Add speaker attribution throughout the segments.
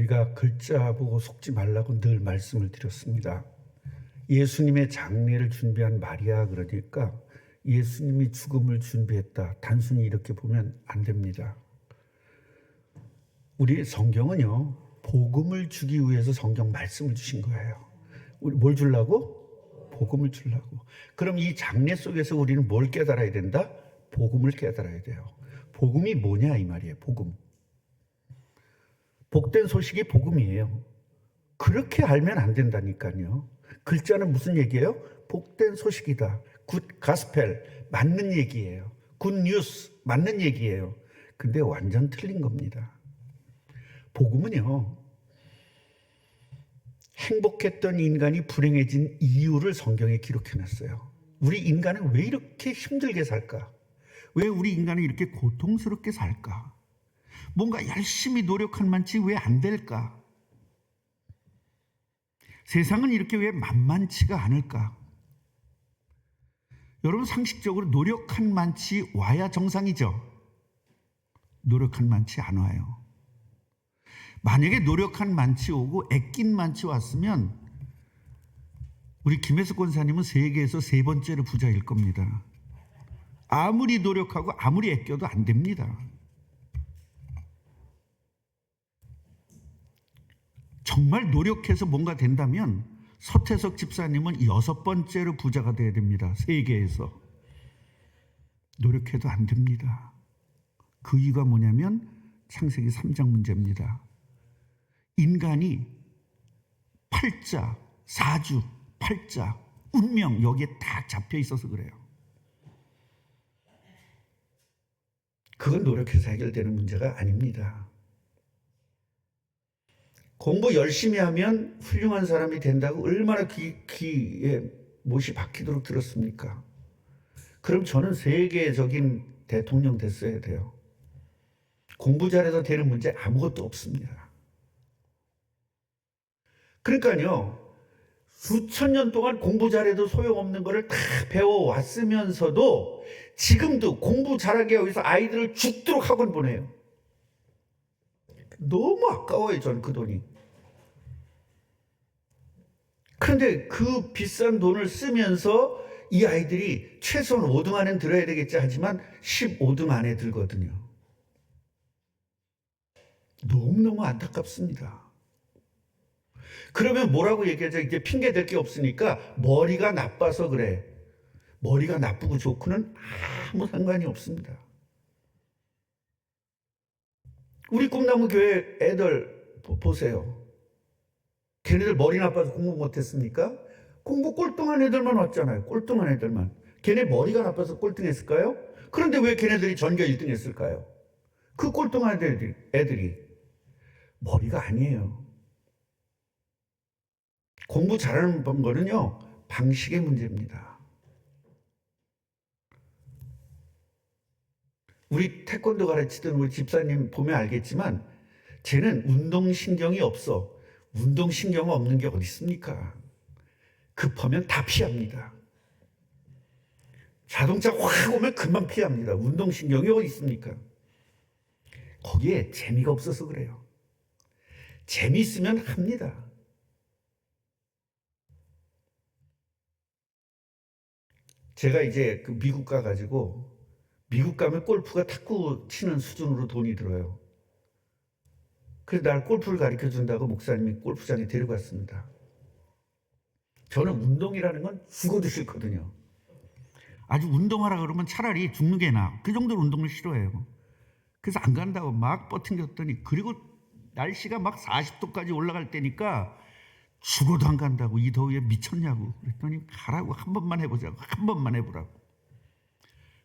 Speaker 1: 우리가 글자 보고 속지 말라고 늘 말씀을 드렸습니다. 예수님의 장례를 준비한 마리아 그러니까 예수님이 죽음을 준비했다. 단순히 이렇게 보면 안 됩니다. 우리 성경은요, 복음을 주기 위해서 성경 말씀을 주신 거예요. 우리 뭘 주려고? 복음을 주려고. 그럼 이 장례 속에서 우리는 뭘 깨달아야 된다? 복음을 깨달아야 돼요. 복음이 뭐냐 이 말이에요. 복음. 복된 소식이 복음이에요. 그렇게 알면 안 된다니까요. 글자는 무슨 얘기예요? 복된 소식이다. 굿 가스펠, 맞는 얘기예요. 굿 뉴스, 맞는 얘기예요. 근데 완전 틀린 겁니다. 복음은요, 행복했던 인간이 불행해진 이유를 성경에 기록해놨어요. 우리 인간은 왜 이렇게 힘들게 살까? 왜 우리 인간은 이렇게 고통스럽게 살까? 뭔가 열심히 노력한 만치 왜 안 될까? 세상은 이렇게 왜 만만치가 않을까? 여러분, 상식적으로 노력한 만치 와야 정상이죠? 노력한 만치 안 와요. 만약에 노력한 만치 오고 애낀 만치 왔으면 우리 김혜숙 권사님은 세계에서 3번째로 부자일 겁니다. 아무리 노력하고 아무리 애껴도 안 됩니다. 정말 노력해서 뭔가 된다면 서태석 집사님은 6번째로 부자가 돼야 됩니다. 세계에서. 노력해도 안 됩니다. 그 이유가 뭐냐면 창세기 3장 문제입니다. 인간이 팔자, 사주, 팔자, 운명 여기에 딱 잡혀 있어서 그래요. 그건 노력해서 해결되는 문제가 아닙니다. 공부 열심히 하면 훌륭한 사람이 된다고 얼마나 귀에 못이 박히도록 들었습니까? 그럼 저는 세계적인 대통령 됐어야 돼요. 공부 잘해서 되는 문제 아무것도 없습니다. 그러니까요, 수천 년 동안 공부 잘해도 소용없는 거를 다 배워왔으면서도 지금도 공부 잘하게 하기 위해서 아이들을 죽도록 학원 보내요. 너무 아까워요, 저는 그 돈이. 그런데 그 비싼 돈을 쓰면서 이 아이들이 최소한 5등 안에 들어야 되겠지 하지만 15등 안에 들거든요. 너무너무 안타깝습니다. 그러면 뭐라고 얘기하죠? 이제 핑계 댈 게 없으니까 머리가 나빠서 그래. 머리가 나쁘고 좋고는 아무 상관이 없습니다. 우리 꿈나무 교회 애들 보세요. 걔네들 머리 나빠서 공부 못했습니까? 공부 꼴등한 애들만 왔잖아요. 꼴등한 애들만. 걔네 머리가 나빠서 꼴등했을까요? 그런데 왜 걔네들이 전교 1등 했을까요? 그 꼴등한 애들이 머리가 아니에요. 공부 잘하는 거는요, 방식의 문제입니다. 우리 태권도 가르치던 우리 집사님 보면 알겠지만 쟤는 운동신경이 없어. 운동신경 없는 게 어디 있습니까? 급하면 다 피합니다. 자동차 확 오면 금방 피합니다. 운동신경이 어디 있습니까? 거기에 재미가 없어서 그래요. 재미있으면 합니다. 제가 이제 그 미국 가가지고 미국 가면 골프가 탁구 치는 수준으로 돈이 들어요. 그래서 날 골프를 가르쳐준다고 목사님이 골프장에 데려갔습니다. 저는 운동이라는 건 죽어도 싫거든요. 아주 운동하라 그러면 차라리 죽는 게 나아. 그 정도로 운동을 싫어해요. 그래서 안 간다고 막 버팅겼더니, 그리고 날씨가 막 40도까지 올라갈 때니까 죽어도 안 간다고. 이 더위에 미쳤냐고. 그랬더니 가라고. 한 번만 해보자고. 한 번만 해보라고.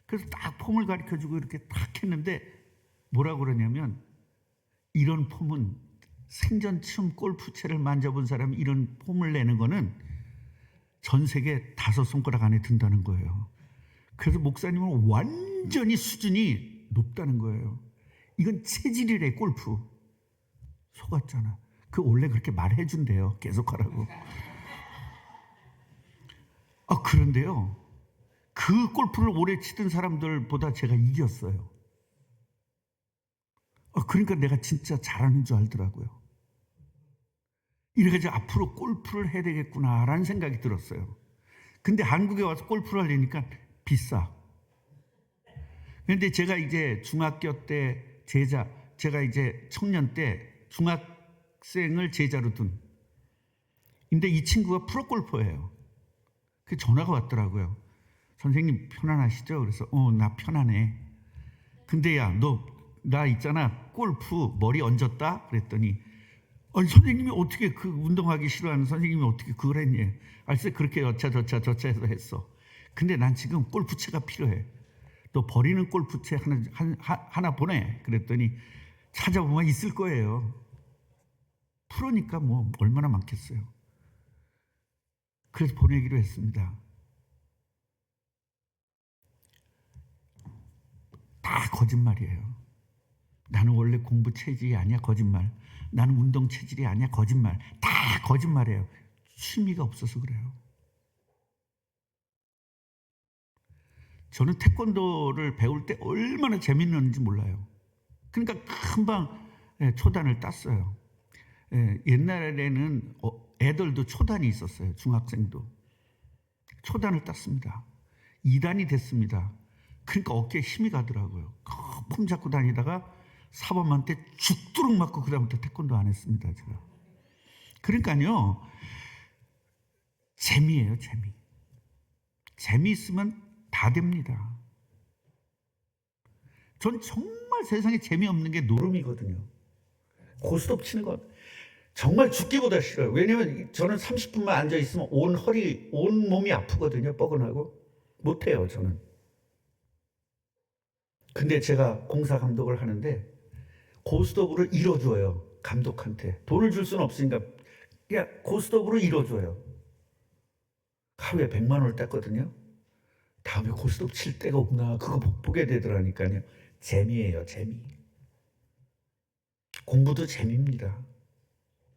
Speaker 1: 그래서 딱 폼을 가르쳐주고 이렇게 딱 했는데 뭐라고 그러냐면, 이런 폼은 생전 처음 골프채를 만져본 사람이 이런 폼을 내는 거는 전 세계 5손가락 안에 든다는 거예요. 그래서 목사님은 완전히 수준이 높다는 거예요. 이건 체질이래. 골프 속았잖아. 그 원래 그렇게 말해준대요. 계속하라고. 그런데요, 그 골프를 오래 치던 사람들보다 제가 이겼어요. 그러니까 내가 진짜 잘하는 줄 알더라고요. 이래가지고 앞으로 골프를 해야 되겠구나라는 생각이 들었어요. 근데 한국에 와서 골프를 하려니까 비싸. 그런데 제가 이제 중학교 때 제가 이제 청년 때 중학생을 제자로 둔. 근데 이 친구가 프로골퍼예요. 그 전화가 왔더라고요. 선생님 편안하시죠? 그래서 나 편안해. 근데 야, 나 있잖아 골프 머리 얹었다? 그랬더니 아니 선생님이 어떻게 그 운동하기 싫어하는 선생님이 어떻게 그걸 했니? 알았어 그렇게 저차 해서 했어. 근데 난 지금 골프채가 필요해. 너 버리는 골프채 하나 보내. 그랬더니 찾아보면 있을 거예요. 프로니까 뭐 얼마나 많겠어요. 그래서 보내기로 했습니다. 다 거짓말이에요. 나는 원래 공부 체질이 아니야. 거짓말. 나는 운동 체질이 아니야. 거짓말. 다 거짓말이에요. 취미가 없어서 그래요. 저는 태권도를 배울 때 얼마나 재밌는지 몰라요. 그러니까 금방 초단을 땄어요. 옛날에는 애들도 초단이 있었어요. 중학생도. 초단을 땄습니다. 2단이 됐습니다. 그러니까 어깨에 힘이 가더라고요. 폼 잡고 다니다가 사범한테 죽도록 맞고 그다음부터 태권도 안 했습니다. 제가. 그러니까요. 재미예요. 재미. 재미있으면 다 됩니다. 전 정말 세상에 재미없는 게 노름이거든요. 고스톱 치는 건 정말 죽기보다 싫어요. 왜냐면 저는 30분만 앉아있으면 온 몸이 아프거든요. 뻐근하고. 못해요, 저는. 근데 제가 공사 감독을 하는데 고스톱으로 잃어줘요. 감독한테. 돈을 줄 수는 없으니까 고스톱으로 잃어줘요. 하루에 100만 원을 땄거든요. 다음에 고스톱 칠 데가 없나 그거 보게 되더라니까요. 재미예요. 재미. 공부도 재미입니다.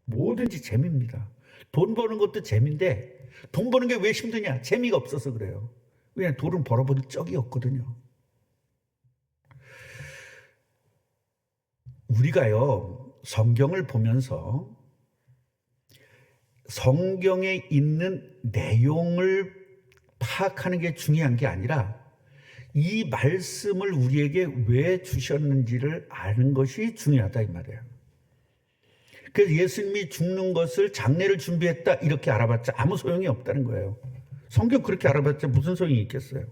Speaker 1: 뭐든지 재미입니다. 돈 버는 것도 재미인데 돈 버는 게 왜 힘드냐? 재미가 없어서 그래요. 왜냐면 돈은 벌어볼 적이 없거든요. 우리가요, 성경을 보면서 성경에 있는 내용을 파악하는 게 중요한 게 아니라 이 말씀을 우리에게 왜 주셨는지를 아는 것이 중요하다 이 말이에요. 그래서 예수님이 죽는 것을 장례를 준비했다 이렇게 알아봤자 아무 소용이 없다는 거예요. 성경 그렇게 알아봤자 무슨 소용이 있겠어요.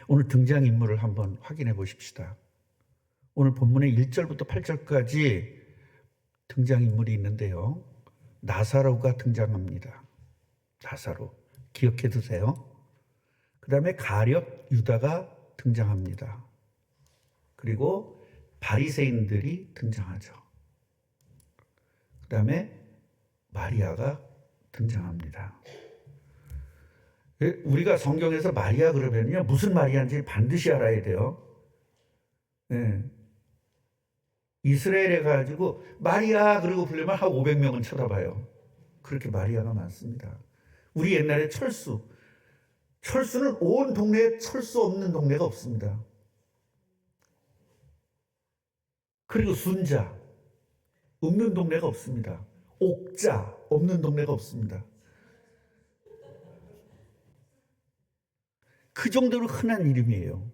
Speaker 1: 오늘 등장인물을 한번 확인해 보십시다. 오늘 본문의 1절부터 8절까지 등장인물이 있는데요. 나사로가 등장합니다. 나사로 기억해 두세요. 그 다음에 가룟 유다가 등장합니다. 그리고 바리새인들이 등장하죠. 그 다음에 마리아가 등장합니다. 우리가 성경에서 마리아 그러면요 무슨 마리아인지 반드시 알아야 돼요. 네. 이스라엘에 가지고 마리아 그리고 부르면 한 500명은 쳐다봐요. 그렇게 마리아가 많습니다. 우리 옛날에 철수는 온 동네에 철수 없는 동네가 없습니다. 그리고 순자 없는 동네가 없습니다. 옥자 없는 동네가 없습니다. 그 정도로 흔한 이름이에요.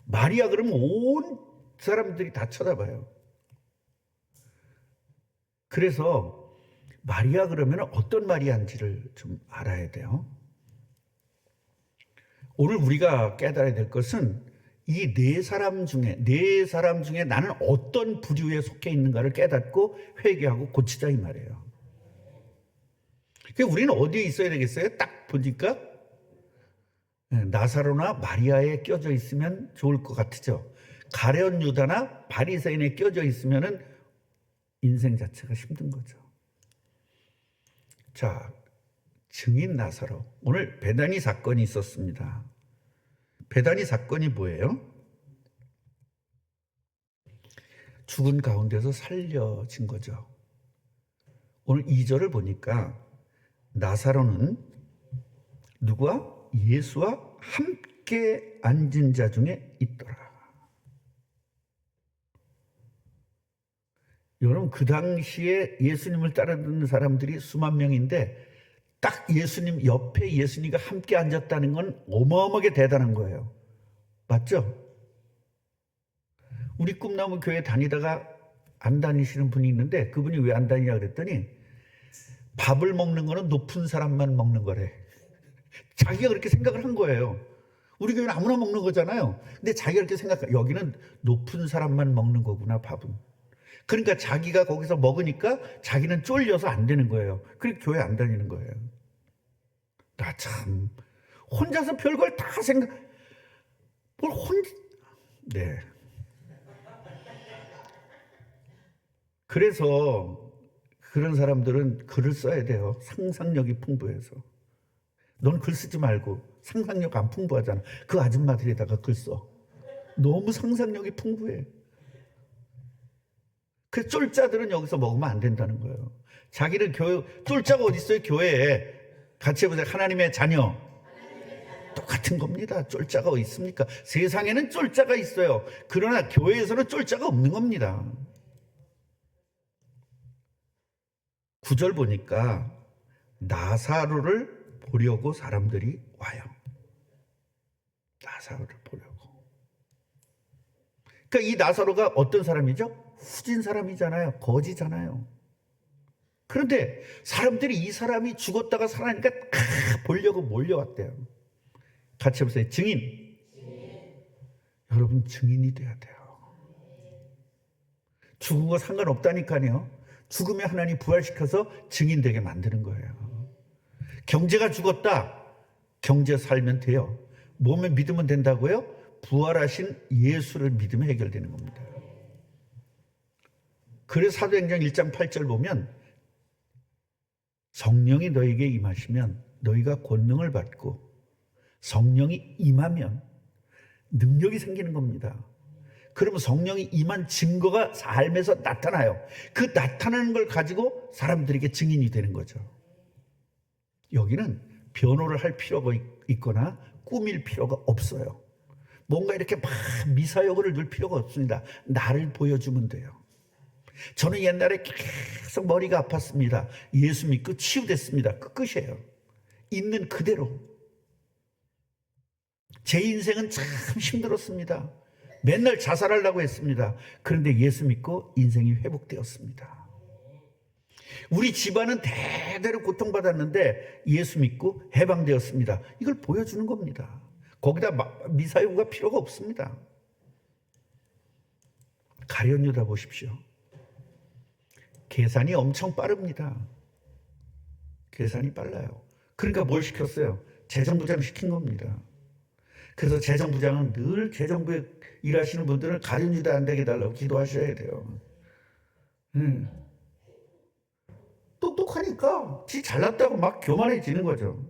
Speaker 1: 마리아 그러면 온 사람들이 다 쳐다봐요. 그래서 마리아 그러면 어떤 마리아인지를 좀 알아야 돼요. 오늘 우리가 깨달아야 될 것은 이 네 사람 중에 나는 어떤 부류에 속해 있는가를 깨닫고 회개하고 고치자 이 말이에요. 그러니까 우리는 어디에 있어야 되겠어요? 딱 보니까 나사로나 마리아에 껴져 있으면 좋을 것 같죠. 가룟 유다나 바리새인에 껴져 있으면은 인생 자체가 힘든 거죠. 자, 증인 나사로. 오늘 베다니 사건이 있었습니다. 베다니 사건이 뭐예요? 죽은 가운데서 살려진 거죠. 오늘 2절을 보니까 나사로는 누구와? 예수와 함께 앉은 자 중에 있더라. 여러분, 그 당시에 예수님을 따르는 사람들이 수만 명인데 딱 예수님 옆에 예수님과 함께 앉았다는 건 어마어마하게 대단한 거예요. 맞죠? 우리 꿈나무 교회 다니다가 안 다니시는 분이 있는데 그분이 왜 안 다니냐 그랬더니 밥을 먹는 거는 높은 사람만 먹는 거래. 자기가 그렇게 생각을 한 거예요. 우리 교회는 아무나 먹는 거잖아요. 근데 자기가 그렇게 생각해. 여기는 높은 사람만 먹는 거구나, 밥은. 그러니까 자기가 거기서 먹으니까 자기는 쫄려서 안 되는 거예요. 그러니까 교회 안 다니는 거예요. 나 참 혼자서 별걸 다 네. 그래서 그런 사람들은 글을 써야 돼요. 상상력이 풍부해서. 넌 글 쓰지 말고 상상력 안 풍부하잖아. 그 아줌마들에다가 글 써. 너무 상상력이 풍부해. 그 쫄자들은 여기서 먹으면 안 된다는 거예요. 자기는 쫄자가 어디 있어요? 교회에. 같이 해보세요. 하나님의 자녀. 똑같은 겁니다. 쫄자가 어디 있습니까? 세상에는 쫄자가 있어요. 그러나 교회에서는 쫄자가 없는 겁니다. 9절 보니까 나사로를 보려고 사람들이 와요. 나사로를 보려고. 그러니까 이 나사로가 어떤 사람이죠? 후진 사람이잖아요. 거지잖아요. 그런데 사람들이 이 사람이 죽었다가 살아나니까 보려고 몰려왔대요. 같이 해보세요. 증인. 여러분, 증인이 돼야 돼요. 죽은 거 상관없다니까요. 죽으면 하나님 부활시켜서 증인 되게 만드는 거예요. 경제가 죽었다. 경제 살면 돼요. 몸에 믿으면 된다고요? 부활하신 예수를 믿으면 해결되는 겁니다. 그래서 사도행전 1장 8절 보면 성령이 너에게 임하시면 너희가 권능을 받고 성령이 임하면 능력이 생기는 겁니다. 그러면 성령이 임한 증거가 삶에서 나타나요. 그 나타나는 걸 가지고 사람들에게 증인이 되는 거죠. 여기는 변호를 할 필요가 있거나 꾸밀 필요가 없어요. 뭔가 이렇게 막 미사여구를 넣을 필요가 없습니다. 나를 보여주면 돼요. 저는 옛날에 계속 머리가 아팠습니다. 예수 믿고 치유됐습니다. 그 끝이에요. 있는 그대로. 제 인생은 참 힘들었습니다. 맨날 자살하려고 했습니다. 그런데 예수 믿고 인생이 회복되었습니다. 우리 집안은 대대로 고통받았는데 예수 믿고 해방되었습니다. 이걸 보여주는 겁니다. 거기다 미사여구가 필요가 없습니다. 가룟 유다 보십시오. 계산이 엄청 빠릅니다. 계산이 빨라요. 그러니까 뭘 시켰어요? 재정부장 시킨 겁니다. 그래서 재정부장은 늘 재정부에 일하시는 분들은 가룟 유다 안 되게 해달라고 기도하셔야 돼요. 똑똑하니까 지 잘났다고 막 교만해지는 거죠.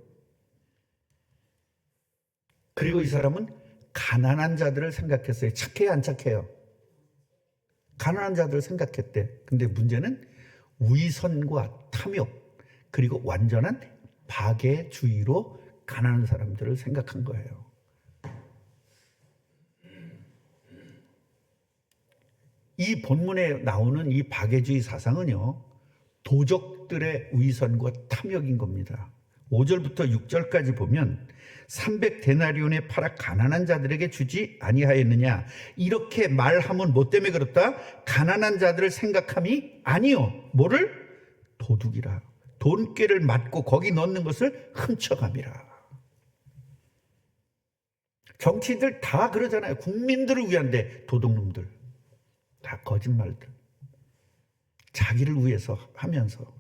Speaker 1: 그리고 이 사람은 가난한 자들을 생각했어요. 착해요, 안 착해요? 가난한 자들을 생각했대. 근데 문제는 위선과 탐욕 그리고 완전한 박애주의로 가난한 사람들을 생각한 거예요. 이 본문에 나오는 이 박애주의 사상은요, 도적들의 위선과 탐욕인 겁니다. 5절부터 6절까지 보면 300데나리온에 팔아 가난한 자들에게 주지 아니하였느냐, 이렇게 말하면 뭐 때문에 그렇다? 가난한 자들을 생각함이 아니요, 뭐를? 도둑이라. 돈꾀를 맞고 거기 넣는 것을 훔쳐감이라. 정치인들 다 그러잖아요. 국민들을 위한데 도둑놈들 다 거짓말들. 자기를 위해서 하면서.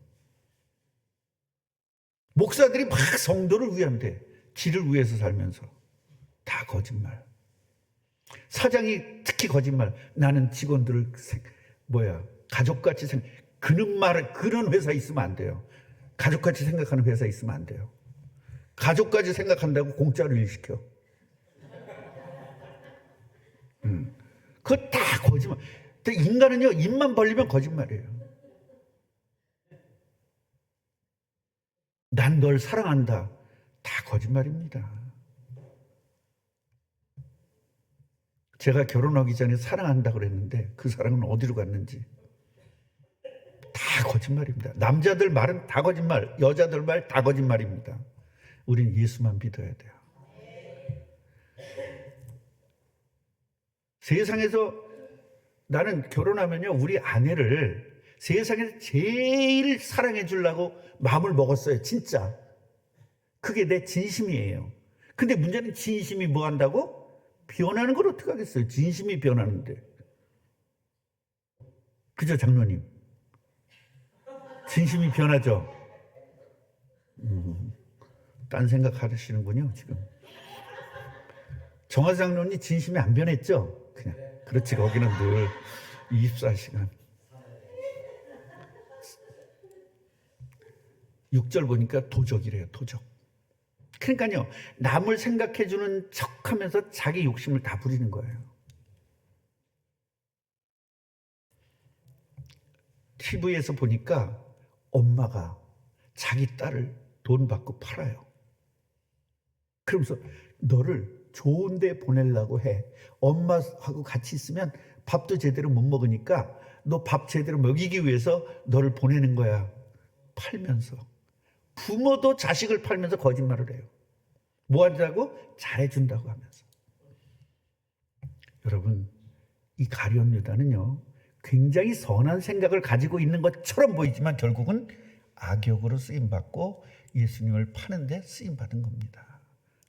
Speaker 1: 목사들이 막 성도를 위한데 지를 위해서 살면서 다 거짓말. 사장이 특히 거짓말. 나는 직원들을 가족같이 그런 회사 있으면 안 돼요. 가족같이 생각하는 회사 있으면 안 돼요. 가족까지 생각한다고 공짜로 일시켜. 그거 다 거짓말. 인간은요, 입만 벌리면 거짓말이에요. 난 널 사랑한다. 다 거짓말입니다. 제가 결혼하기 전에 사랑한다고 그랬는데 그 사랑은 어디로 갔는지. 거짓말입니다. 남자들 말은 다 거짓말, 여자들 말 다 거짓말입니다. 우린 예수만 믿어야 돼요. 세상에서 나는 결혼하면요, 우리 아내를 세상에서 제일 사랑해 주려고 마음을 먹었어요. 진짜. 그게 내 진심이에요. 근데 문제는 진심이 뭐 한다고? 변하는 걸 어떻게 하겠어요? 진심이 변하는데. 그죠, 장로님? 진심이 변하죠? 딴 생각 하시는군요, 지금. 정화 장로님 진심이 안 변했죠? 그냥. 그렇지, 거기는 늘 24시간. 6절 보니까 도적이래요, 도적. 그러니까요, 남을 생각해주는 척 하면서 자기 욕심을 다 부리는 거예요. TV에서 보니까 엄마가 자기 딸을 돈 받고 팔아요. 그러면서 너를 좋은 데 보내려고 해. 엄마하고 같이 있으면 밥도 제대로 못 먹으니까 너 밥 제대로 먹이기 위해서 너를 보내는 거야. 팔면서. 부모도 자식을 팔면서 거짓말을 해요. 뭐 하자고? 잘해준다고 하면서. 여러분, 이 가룟 유다는요, 굉장히 선한 생각을 가지고 있는 것처럼 보이지만 결국은 악역으로 쓰임받고 예수님을 파는데 쓰임받은 겁니다.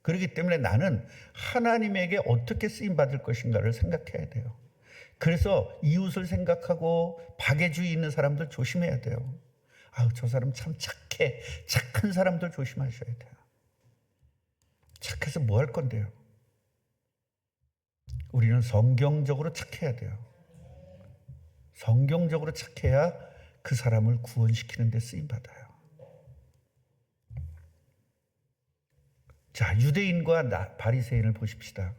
Speaker 1: 그렇기 때문에 나는 하나님에게 어떻게 쓰임받을 것인가를 생각해야 돼요. 그래서 이웃을 생각하고 박애주의 있는 사람들 조심해야 돼요. 아우, 저 사람 참 착해. 착한 사람들 조심하셔야 돼요. 착해서 뭐 할 건데요? 우리는 성경적으로 착해야 돼요. 성경적으로 착해야 그 사람을 구원시키는 데 쓰임받아요. 자, 유대인과 바리새인을 보십시다.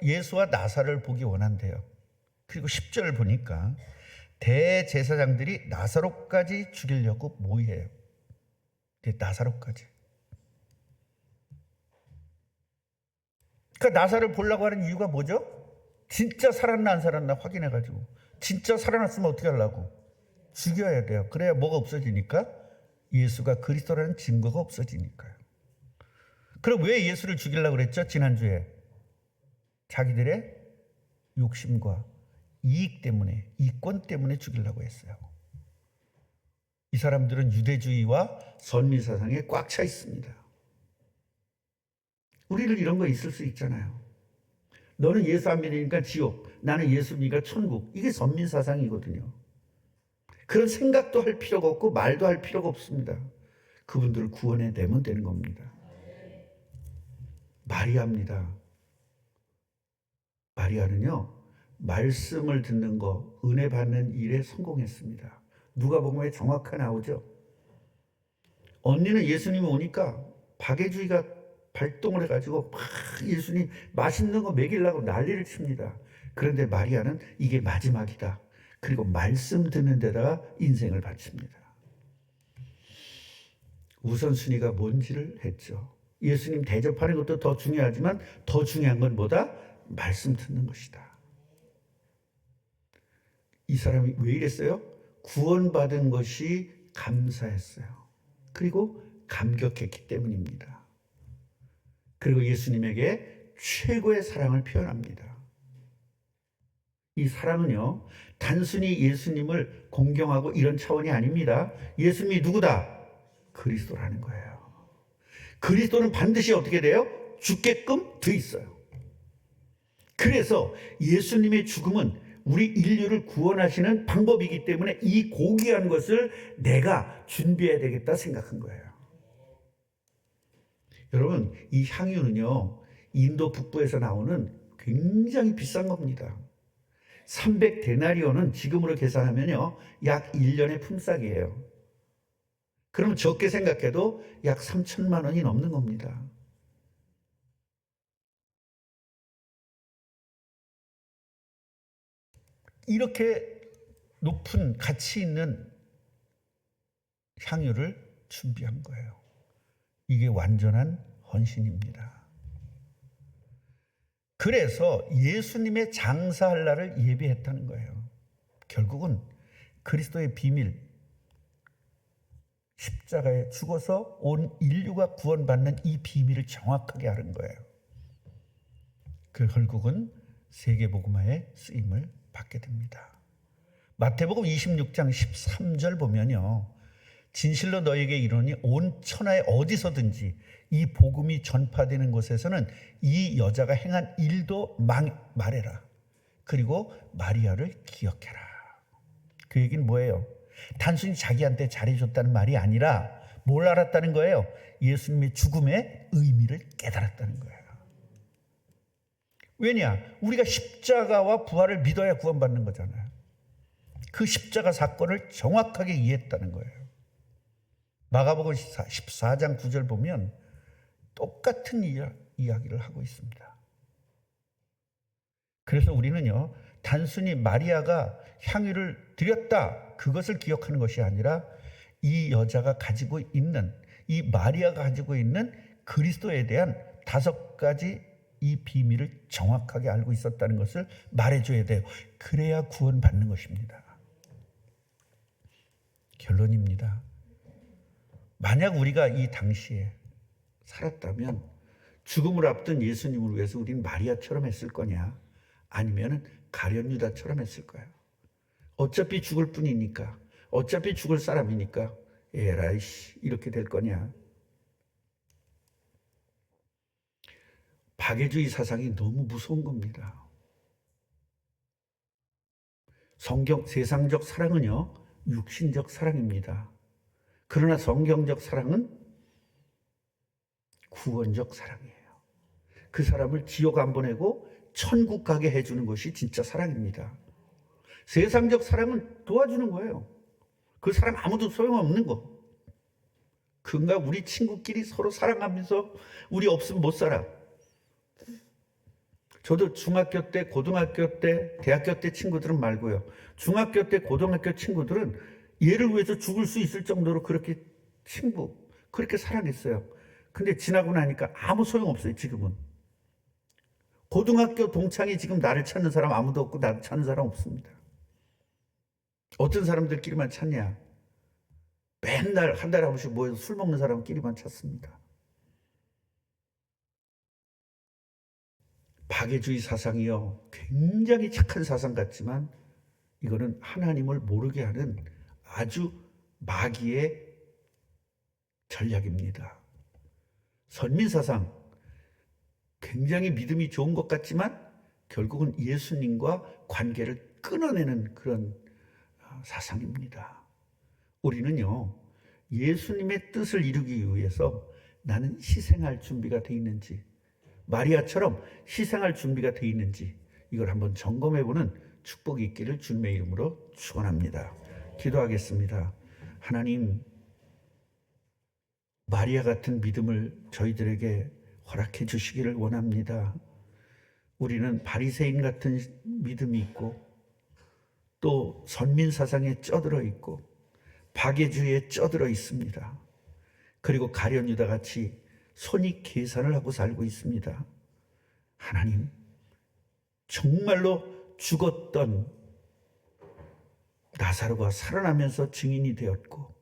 Speaker 1: 예수와 나사로를 보기 원한대요. 그리고 10절 보니까 대제사장들이 나사로까지 죽이려고 모의해요. 나사로까지. 그러니까 나사로를 보려고 하는 이유가 뭐죠? 진짜 살았나 안 살았나 확인해가지고. 진짜 살아났으면 어떻게 하려고? 죽여야 돼요. 그래야 뭐가 없어지니까? 예수가 그리스도라는 증거가 없어지니까요. 그럼 왜 예수를 죽이려고 그랬죠? 지난주에. 자기들의 욕심과 이익 때문에, 이권 때문에 죽이려고 했어요. 이 사람들은 유대주의와 선미사상에 꽉 차 있습니다. 우리는 이런 거 있을 수 있잖아요. 너는 예수 안 믿으니까 지옥, 나는 예수 믿으니까 천국. 이게 선민사상이거든요. 그런 생각도 할 필요가 없고 말도 할 필요가 없습니다. 그분들을 구원해내면 되는 겁니다. 마리아입니다. 마리아는요, 말씀을 듣는 거, 은혜 받는 일에 성공했습니다. 누가복음에 정확하게 나오죠. 언니는 예수님이 오니까 박애주의가 발동을 해가지고 막 예수님 맛있는 거 먹이려고 난리를 칩니다. 그런데 마리아는 이게 마지막이다. 그리고 말씀 듣는 데다가 인생을 바칩니다. 우선순위가 뭔지를 했죠. 예수님 대접하는 것도 더 중요하지만 더 중요한 건 뭐다? 말씀 듣는 것이다. 이 사람이 왜 이랬어요? 구원받은 것이 감사했어요. 그리고 감격했기 때문입니다. 그리고 예수님에게 최고의 사랑을 표현합니다. 이 사랑은요, 단순히 예수님을 공경하고 이런 차원이 아닙니다. 예수님이 누구다? 그리스도라는 거예요. 그리스도는 반드시 어떻게 돼요? 죽게끔 돼 있어요. 그래서 예수님의 죽음은 우리 인류를 구원하시는 방법이기 때문에 이 고귀한 것을 내가 준비해야 되겠다 생각한 거예요. 여러분, 이 향유는요, 인도 북부에서 나오는 굉장히 비싼 겁니다. 300데나리온은 지금으로 계산하면요, 약 1년의 품삯이에요. 그럼 적게 생각해도 약 3천만 원이 넘는 겁니다. 이렇게 높은 가치 있는 향유를 준비한 거예요. 이게 완전한 헌신입니다. 그래서 예수님의 장사할 날을 예비했다는 거예요. 결국은 그리스도의 비밀, 십자가에 죽어서 온 인류가 구원받는 이 비밀을 정확하게 아는 거예요. 그 결국은 세계복음화에 쓰임을 받게 됩니다. 마태복음 26장 13절 보면요, 진실로 너에게 이르노니 온 천하에 어디서든지 이 복음이 전파되는 곳에서는 이 여자가 행한 일도 말해라. 그리고 마리아를 기억해라. 그 얘기는 뭐예요? 단순히 자기한테 잘해줬다는 말이 아니라 뭘 알았다는 거예요? 예수님의 죽음의 의미를 깨달았다는 거예요. 왜냐? 우리가 십자가와 부활을 믿어야 구원받는 거잖아요. 그 십자가 사건을 정확하게 이해했다는 거예요. 마가복음 14장 9절 보면 똑같은 이야기를 하고 있습니다. 그래서 우리는요, 단순히 마리아가 향유를 드렸다, 그것을 기억하는 것이 아니라 이 여자가 가지고 있는, 이 마리아가 가지고 있는 그리스도에 대한 5가지 이 비밀을 정확하게 알고 있었다는 것을 말해줘야 돼요. 그래야 구원받는 것입니다. 결론입니다. 만약 우리가 이 당시에 살았다면 죽음을 앞둔 예수님을 위해서 우린 마리아처럼 했을 거냐, 아니면 가룟 유다처럼 했을 거야. 어차피 죽을 뿐이니까, 어차피 죽을 사람이니까 에라이씨 이렇게 될 거냐. 박애주의 사상이 너무 무서운 겁니다. 세상적 사랑은요, 육신적 사랑입니다. 그러나 성경적 사랑은 구원적 사랑이에요. 그 사람을 지옥 안 보내고 천국 가게 해주는 것이 진짜 사랑입니다. 세상적 사랑은 도와주는 거예요. 그 사람 아무도 소용없는 거. 그런가 우리 친구끼리 서로 사랑하면서 우리 없으면 못 살아. 저도 중학교 때, 고등학교 때, 대학교 때 친구들은 말고요. 중학교 때, 고등학교 친구들은 얘를 위해서 죽을 수 있을 정도로 그렇게 그렇게 사랑했어요. 근데 지나고 나니까 아무 소용없어요, 지금은. 고등학교 동창이 지금 나를 찾는 사람 아무도 없고 나를 찾는 사람 없습니다. 어떤 사람들끼리만 찾냐? 맨날 한 달에 한 번씩 모여서 술 먹는 사람끼리만 찾습니다. 박애주의 사상이요, 굉장히 착한 사상 같지만 이거는 하나님을 모르게 하는 아주 마귀의 전략입니다. 선민사상, 굉장히 믿음이 좋은 것 같지만 결국은 예수님과 관계를 끊어내는 그런 사상입니다. 우리는요, 예수님의 뜻을 이루기 위해서 나는 희생할 준비가 돼 있는지, 마리아처럼 희생할 준비가 돼 있는지 이걸 한번 점검해보는 축복이 있기를 주님의 이름으로 축원합니다. 기도하겠습니다. 하나님, 마리아 같은 믿음을 저희들에게 허락해 주시기를 원합니다. 우리는 바리새인 같은 믿음이 있고 또 선민사상에 쩌들어 있고 박애주의에 쩌들어 있습니다. 그리고 가룟 유다 같이 손익 계산을 하고 살고 있습니다. 하나님, 정말로 죽었던 나사로가 살아나면서 증인이 되었고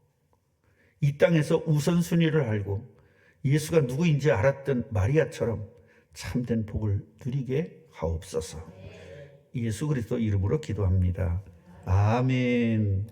Speaker 1: 이 땅에서 우선순위를 알고 예수가 누구인지 알았던 마리아처럼 참된 복을 누리게 하옵소서. 예수 그리스도 이름으로 기도합니다. 아멘.